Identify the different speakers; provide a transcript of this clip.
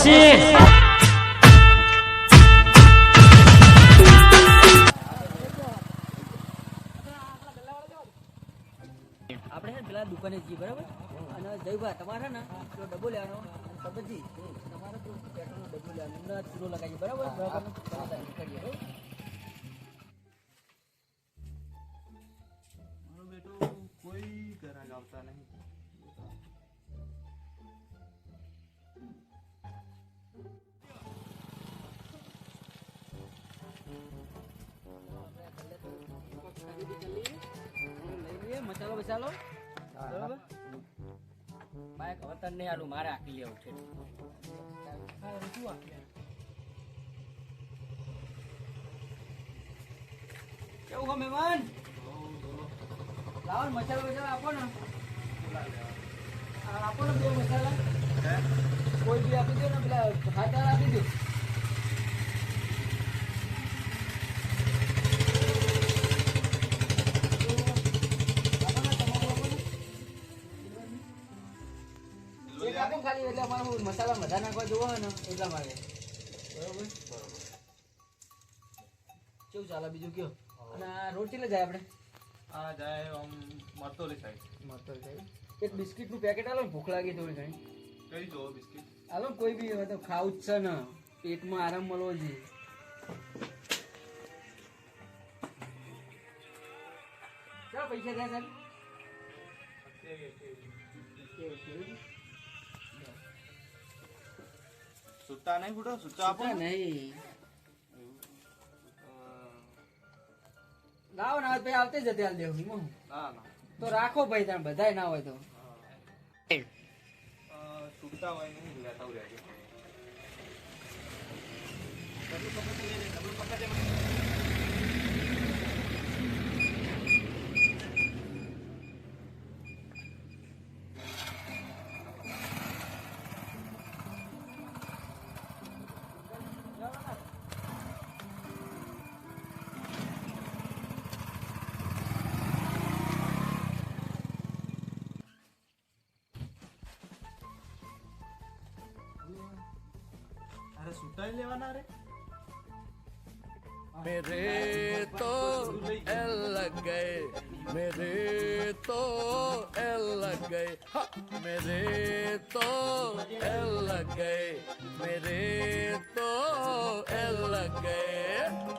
Speaker 1: પછી
Speaker 2: આપણે છે પેલા દુકાને જઈએ બરાબર અને જયભાઈ તમારે ને પેલો ડબ્બો લેવાનો સબજી તમારે તો પેટ્રોલનો ડબ્બો લેવાનો એમને ચૂરો લગાવીએ બરાબર કરીએ
Speaker 3: બેટો કોઈ ગ્રાહક આવતા નહીં.
Speaker 2: મસાલો બસાલો બરાબર બાઈક હવે તને નહીં આલું મારે આખી લેવું છે કેવું હો મહેમાન લાવો ને મસાલો બસાલો આપો ને આપો ને બે મસાલા કોઈ બી આપી દો ને પેલા ખાતા આપી દો ખાલી એટલે અમારે મસાલા બધા નાખવા જોવો ને એટલા માટે બરોબર કેવું ચાલે બીજું કયો અને આ રોડ કેટલે જાય આપણે
Speaker 3: આ જાય આમ મરતોલી સાઈડ.
Speaker 2: મરતોલી સાઈડ એક બિસ્કિટનું પેકેટ આલો ને ભૂખ લાગી થોડી ઘણી
Speaker 3: કઈ જો બિસ્કિટ
Speaker 2: આલો ને કોઈ બી તો ખાવું જ છે ને પેટમાં આરામ મળવો જોઈએ ચાલો પૈસા થયા સાહેબ
Speaker 3: સુતા નહીં ફૂટો સુતા આપો ને.
Speaker 2: નહીં લાવો ના ભાઈ આવતે જતે હાલ દેવું
Speaker 3: ના ના
Speaker 2: તો રાખો ભાઈ તમે બધાય ના હોય તો
Speaker 3: સુતા હોય નહીં લેતા રહેજો. અરે સુતાઈ લેવાના રે
Speaker 4: मेरे तो एल लग गए मेरे तो एल लग गए मेरे तो एल लग गए मेरे तो एल लग गए